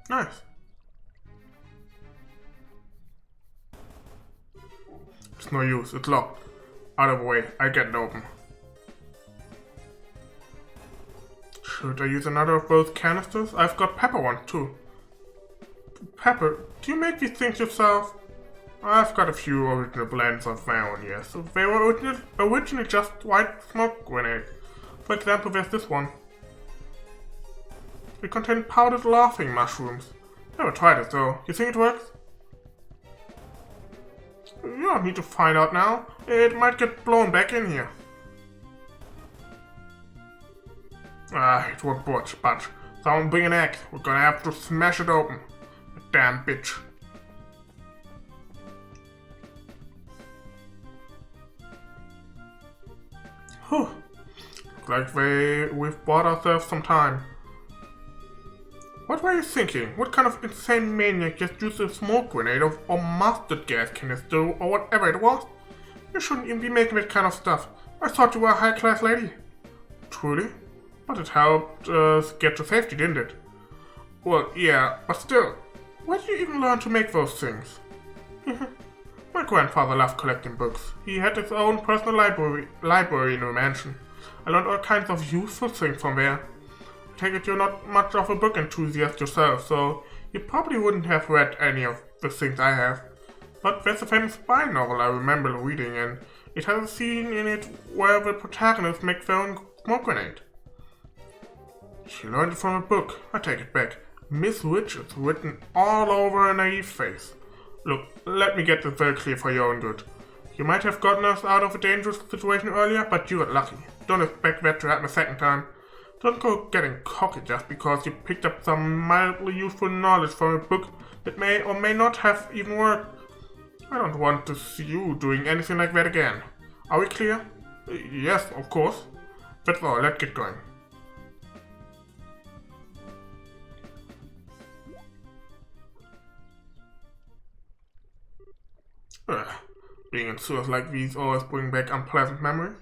Nice. It's no use, it's locked. Out of the way, I get it open. Should I use another of those canisters? I've got pepper one too. Pepper, do you make these things yourself? I've got a few original blends of my own, yes. They were originally just white smoke grenades. For example, there's this one. It contained powdered laughing mushrooms. Never tried it though. You think it works? You don't need to find out now. It might get blown back in here. It won't budge. Someone bring an axe. We're gonna have to smash it open. Damn bitch. Whew. Looks like we've bought ourselves some time. What were you thinking? What kind of insane maniac just used a smoke grenade or mustard gas canister or whatever it was? You shouldn't even be making that kind of stuff. I thought you were a high-class lady. Truly? But it helped us get to safety, didn't it? Well, yeah, but still. Where did you even learn to make those things? My grandfather loved collecting books. He had his own personal library in the mansion. I learned all kinds of useful things from there. I take it you're not much of a book enthusiast yourself, so you probably wouldn't have read any of the things I have. But there's a famous spy novel I remember reading, and it has a scene in it where the protagonists make their own smoke grenade. She learned it from a book. I take it back. Miss Richards written all over her naive face. Look, let me get this very clear for your own good. You might have gotten us out of a dangerous situation earlier, but you got lucky. Don't expect that to happen a second time. Don't go getting cocky just because you picked up some mildly useful knowledge from a book that may or may not have even worked. I don't want to see you doing anything like that again. Are we clear? Yes, of course. That's all, let's get going. Being in sewers like these always bring back unpleasant memories.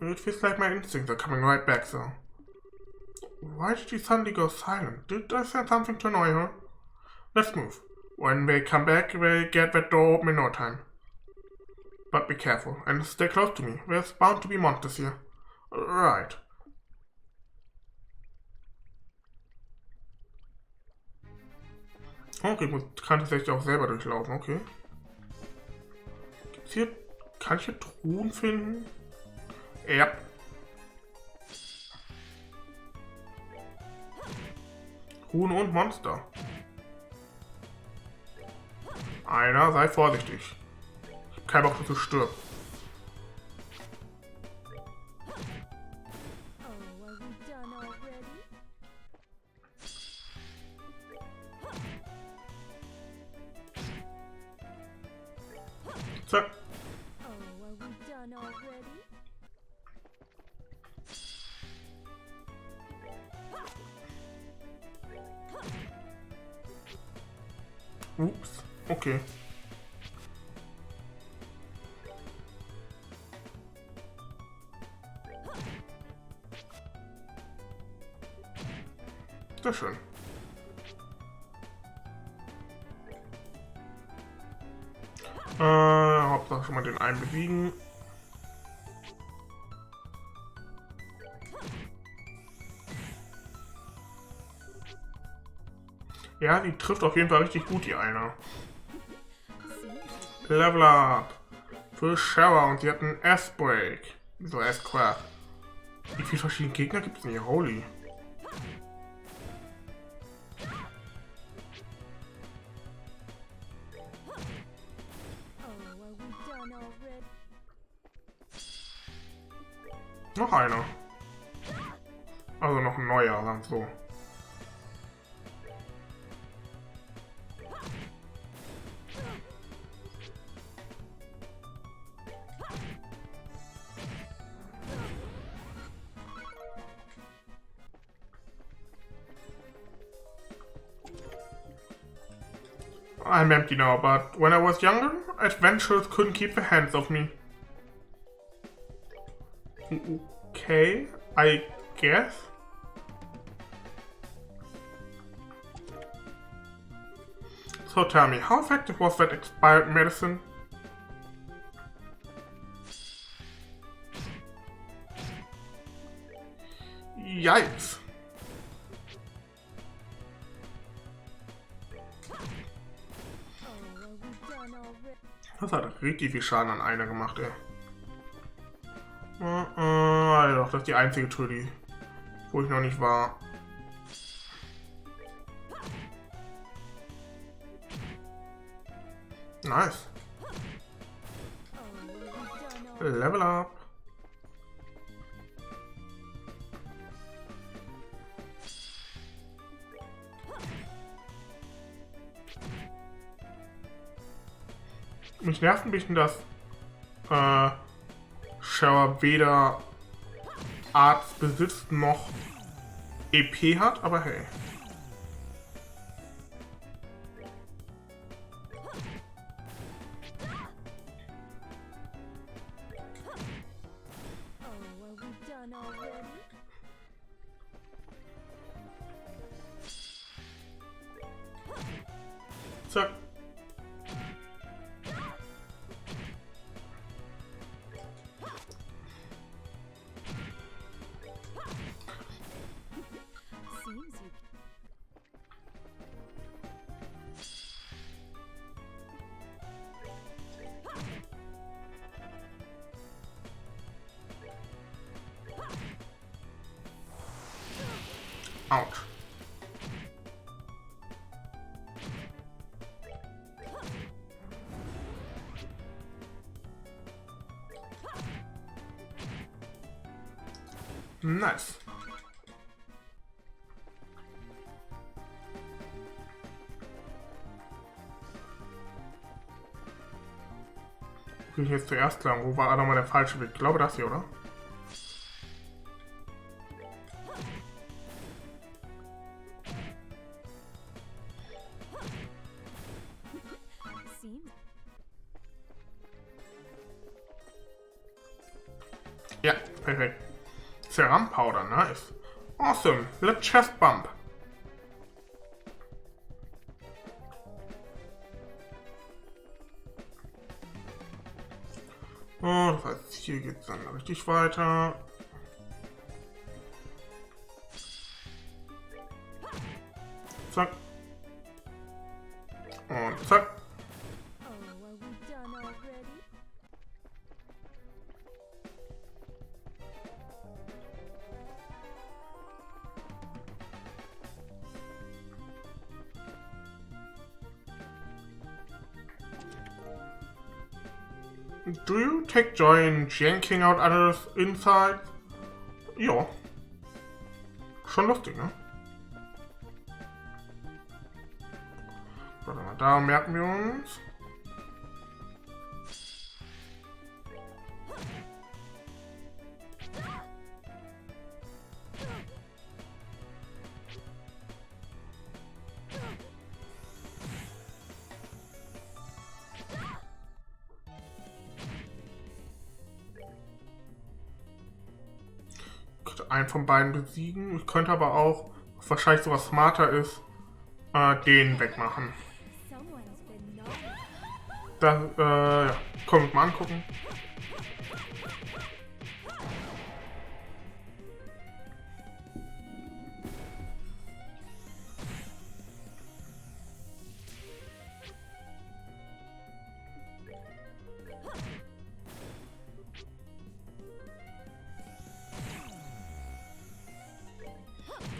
It feels like my instincts are coming right back though. Why did she suddenly go silent? Did I say something to annoy her? Let's move. When they come back, they get that door open in no time. But be careful, and stay close to me. There's bound to be monsters here. Right. Okay, ich muss, kann tatsächlich auch selber durchlaufen, okay. Gibt's hier, kann ich hier Truhen finden? Ja. Truhen und Monster. Einer, sei vorsichtig. Ich hab keinen Bock, dass du stirbst. So. Ups, okay. Sehr schön. Hauptsache schon mal den einen besiegen. Ja, die trifft auf jeden Fall richtig gut, die Aina. Level up. Für Schera und sie hat einen S-Break. So S-Craft. Wie viele verschiedene Gegner gibt es denn hier? Holy. Noch einer. Also noch ein neuer, dann so. I'm empty now, but when I was younger, adventurers couldn't keep their hands off me. Okay, I guess. So tell me, how effective was that expired medicine? Yikes. Das hat richtig viel Schaden an einer gemacht, ey. Doch, das ist die einzige Tür, wo ich noch nicht war. Nice. Level up. Mich nervt ein bisschen, dass Schera weder Arzt besitzt noch EP hat, aber hey. Zack. Out. Nice. Bin ich jetzt zuerst klar, wo war nochmal der falsche Weg? Ich glaube das hier, oder? Ja, perfekt. Serum Powder, nice. Awesome, let's chest bump. Oh, das heißt, hier geht's dann richtig weiter. Zack. Und zack. Do you take joy in yanking out others inside? Ja. Schon lustig, ne? Warte mal, da merken wir uns. Einen von beiden besiegen. Ich könnte aber auch, was wahrscheinlich sowas smarter ist, den wegmachen. Das, ja. Können wir mal angucken.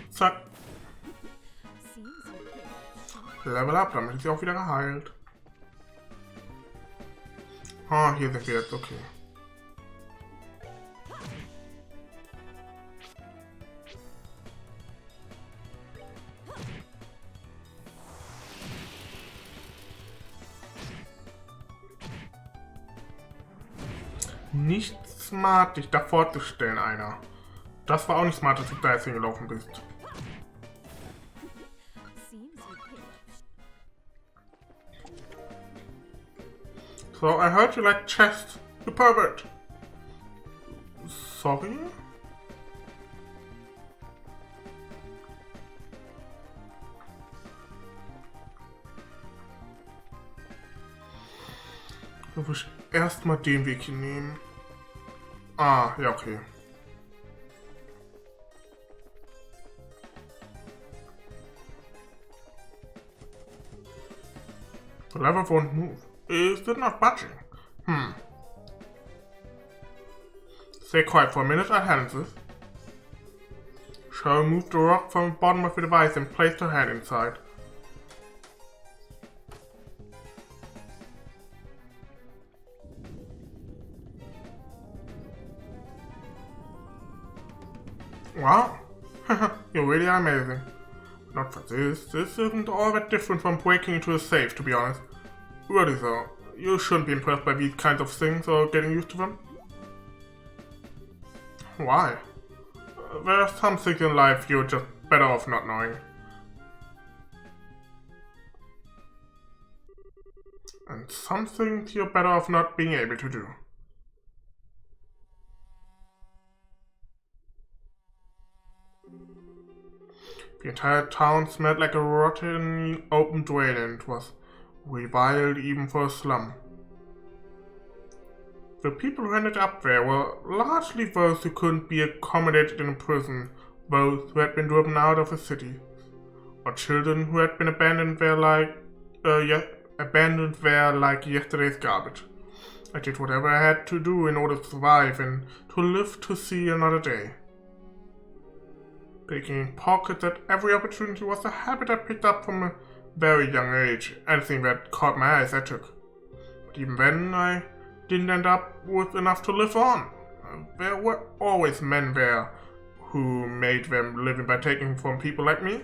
Zack. Level up, damit ist sie auch wieder geheilt. Ah, hier sind wir jetzt, okay. Nicht smart, dich da vorzustellen, einer. Das war auch nicht smart, dass du da jetzt hingelaufen bist. So, I heard you like chest, you pervert. Sorry? Da würde ich erstmal den Weg hier nehmen. Ah, ja, okay. The lever won't move. Is it not budging? Stay quiet for a minute, I'll handle this. Shall remove the rock from the bottom of the device and place the hand inside. Wow, you really are amazing. Not for this. This isn't all that different from breaking into a safe, to be honest. Really though, you shouldn't be impressed by these kinds of things or getting used to them. Why? There are some things in life you're just better off not knowing. And some things you're better off not being able to do. The entire town smelled like a rotten open drain and was reviled even for a slum. The people who ended up there were largely those who couldn't be accommodated in a prison, those who had been driven out of the city, or children who had been abandoned there like yesterday's garbage. I did whatever I had to do in order to survive and to live to see another day. Picking pockets at every opportunity was a habit I picked up from a very young age. Anything that caught my eyes I took. But even then, I didn't end up with enough to live on. There were always men there who made them living by taking from people like me.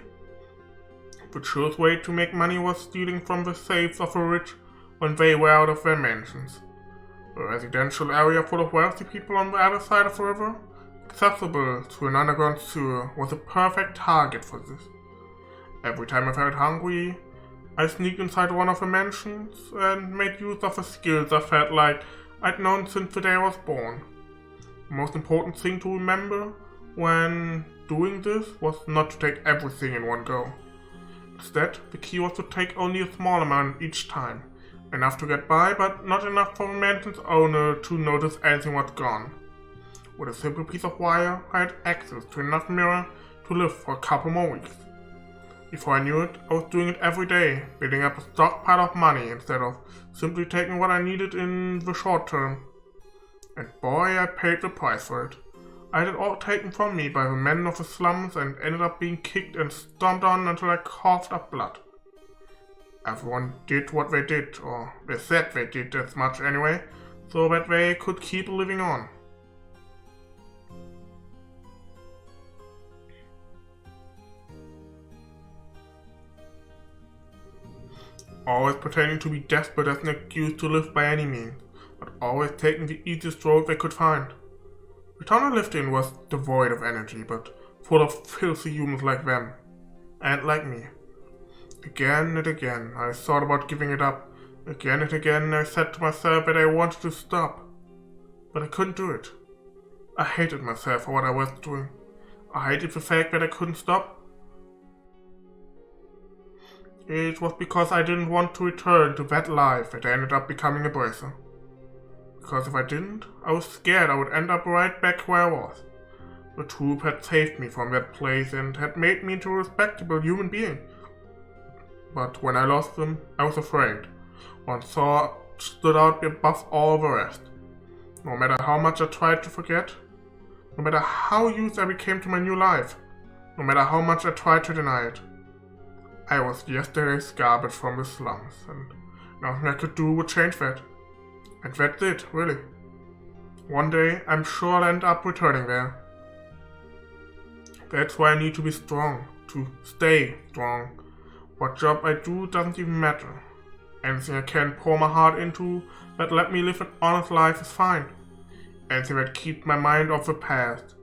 The surest way to make money was stealing from the safes of the rich when they were out of their mansions. A residential area full of wealthy people on the other side of the river, accessible to an underground sewer, was a perfect target for this. Every time I felt hungry, I sneaked inside one of the mansions and made use of the skills I felt like I'd known since the day I was born. The most important thing to remember when doing this was not to take everything in one go. Instead, the key was to take only a small amount each time, enough to get by, but not enough for the mansion's owner to notice anything was gone. With a simple piece of wire, I had access to enough mirror to live for a couple more weeks. Before I knew it, I was doing it every day, building up a stockpile of money instead of simply taking what I needed in the short term. And boy, I paid the price for it. I had it all taken from me by the men of the slums and ended up being kicked and stomped on until I coughed up blood. Everyone did what they did, or they said they did as much anyway, so that they could keep living on. Always pretending to be desperate as an excuse to live by any means, but always taking the easiest road they could find. The town I lived in was devoid of energy, but full of filthy humans like them, and like me. Again and again I thought about giving it up. Again and again I said to myself that I wanted to stop, but I couldn't do it. I hated myself for what I was doing. I hated the fact that I couldn't stop. It was because I didn't want to return to that life that I ended up becoming a bracer. Because if I didn't, I was scared I would end up right back where I was. The troop had saved me from that place and had made me into a respectable human being. But when I lost them, I was afraid. One thought stood out above all the rest. No matter how much I tried to forget, no matter how used I became to my new life, no matter how much I tried to deny it, I was yesterday's garbage from the slums, and nothing I could do would change that. And that's it, really. One day, I'm sure I'll end up returning there. That's why I need to be strong, to stay strong. What job I do doesn't even matter. Anything I can pour my heart into that let me live an honest life is fine. Anything that keeps my mind off the past.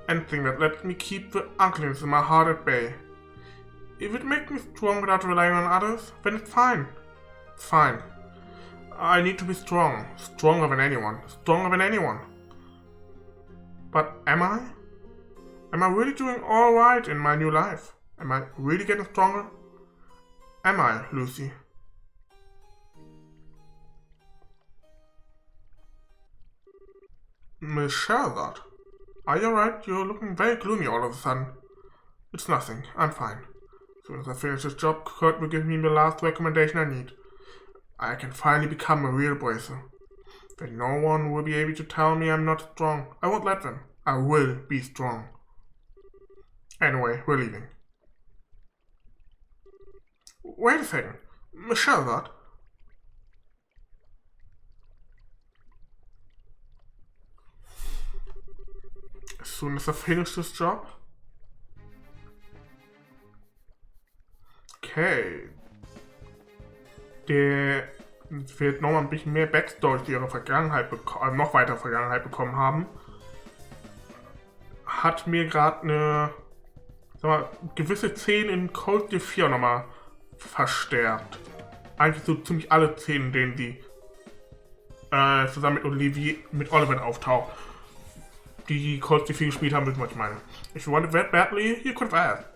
Anything that lets me keep the ugliness in my heart at bay. If it makes me strong without relying on others, then it's fine. It's fine. I need to be strong. Stronger than anyone. Stronger than anyone. But am I? Am I really doing alright in my new life? Am I really getting stronger? Am I, Lucy? Miss Schera, are you alright? You're looking very gloomy all of a sudden. It's nothing. I'm fine. As soon as I finish this job, Kurt will give me the last recommendation I need. I can finally become a real bracer. Then no one will be able to tell me I'm not strong. I won't let them. I will be strong. Anyway, we're leaving. Wait a second. Miss Schera. As soon as I finish this job. Okay. Der wird nochmal ein bisschen mehr Backstory zu ihrer Vergangenheit noch weiter Vergangenheit bekommen haben. Hat mir gerade eine, sag mal, gewisse Szenen in Cold Steel 4 nochmal verstärkt. Eigentlich so ziemlich alle Szenen, denen sie zusammen mit Oliver auftaucht. Die Cold Steel 4 gespielt haben, wissen, was ich meine. If you wanted that badly, you could have asked.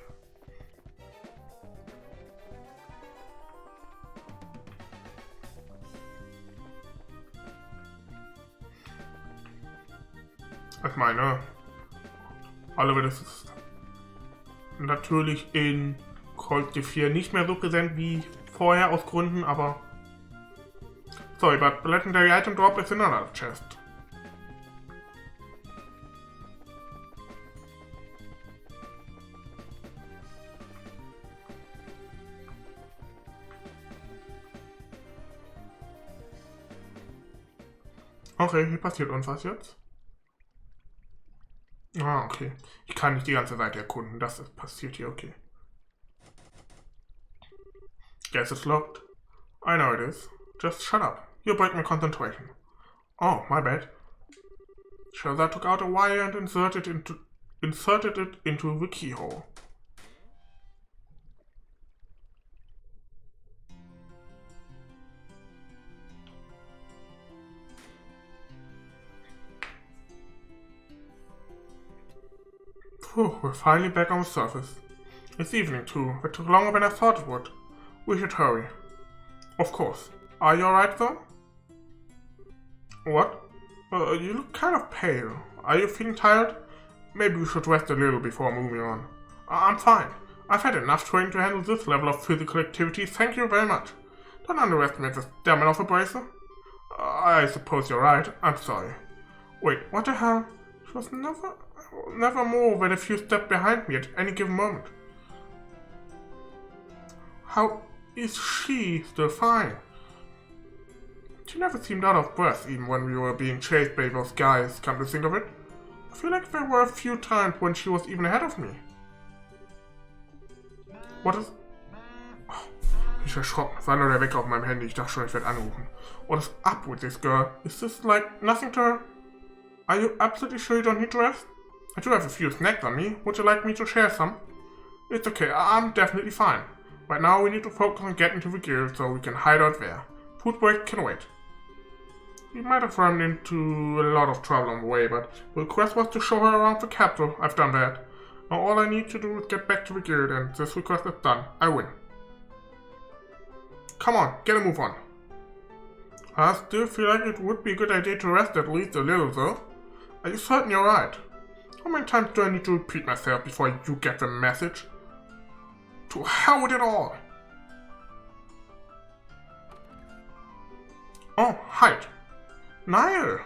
Ich meine, Oliver ist natürlich in Cold Steel 4 nicht mehr so präsent wie vorher aus Gründen, aber sorry, but the legendary item drop is in another chest. Okay, hier passiert uns was jetzt. Ah, okay. Ich kann nicht die ganze Seite erkunden. Das ist passiert hier, okay. Guess it's locked. I know it is. Just shut up. You break my concentration. Oh, my bad. Shazza took out a wire and inserted it into the keyhole. Phew, we're finally back on the surface. It's evening too. It took longer than I thought it would. We should hurry. Of course. Are you alright though? What? You look kind of pale. Are you feeling tired? Maybe we should rest a little before moving on. I'm fine. I've had enough training to handle this level of physical activity. Thank you very much. Don't underestimate the stamina of a bracer. I suppose you're right. I'm sorry. Wait, what the hell? She was never more than a few steps behind me at any given moment. How is she still fine? She never seemed out of breath even when we were being chased by those guys, come to think of it. I feel like there were a few times when she was even ahead of me. What is... Oh, ich erschrocken. Es war nur der Wecker auf meinem Handy. Ich dachte schon, ich werde anrufen. What is up with this girl? Is this like nothing to her? Are you absolutely sure you don't need to rest? I do have a few snacks on me. Would you like me to share some? It's okay, I'm definitely fine. Right now we need to focus on getting to the guild so we can hide out there. Food break can wait. We might have run into a lot of trouble on the way, but the request was to show her around the capital. I've done that. Now all I need to do is get back to the guild and this request is done. I win. Come on, get a move on. I still feel like it would be a good idea to rest at least a little though. Are you certain you're right? How many times do I need to repeat myself before you get the message? To hell with it all! Oh, hide. Niall!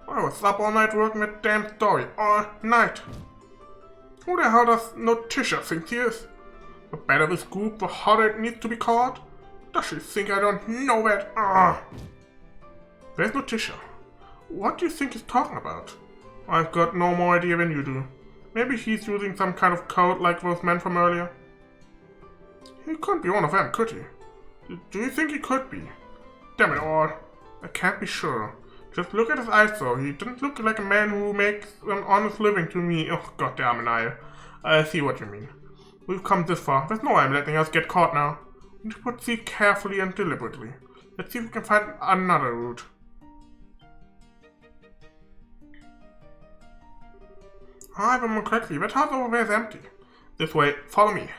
I was up all night working that damn story. All night. Who the hell does Notisha think he is? The better this group, the harder it needs to be caught. Does she think I don't know that? Where's Notisha? What do you think he's talking about? I've got no more idea than you do. Maybe he's using some kind of code like those men from earlier. He couldn't be one of them, could he? Do you think he could be? Damn it all. I can't be sure. Just look at his eyes though. He didn't look like a man who makes an honest living to me. Oh, goddamn it, I see what you mean. We've come this far. There's no way I'm letting us get caught now. We need to proceed carefully and deliberately. Let's see if we can find another route. I remember correctly, that house over there is empty. This way, follow me.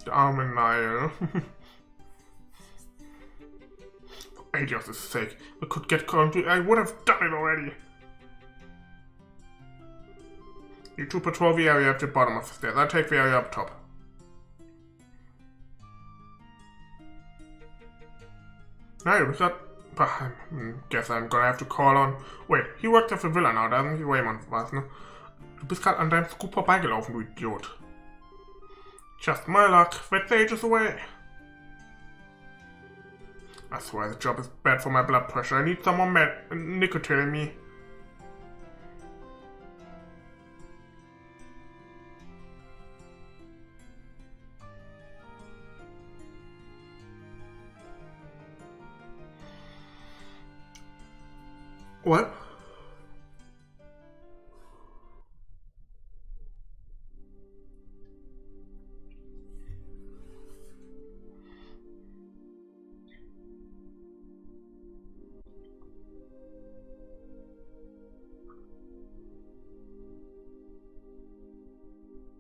Der arme Niall. For ages' sake, we could get country. I would have done it already. You two patrol the area at the bottom of the stairs. I'll take the area up top. Niall, we got... Guess I'm gonna have to call on... Wait, he works at the villa now, doesn't he? Raymond was, ne? Du bist gerade an deinem Scoop vorbeigelaufen, du Idiot. Just my luck, that's ages away. I swear the job is bad for my blood pressure. I need some more nicotine in me. What?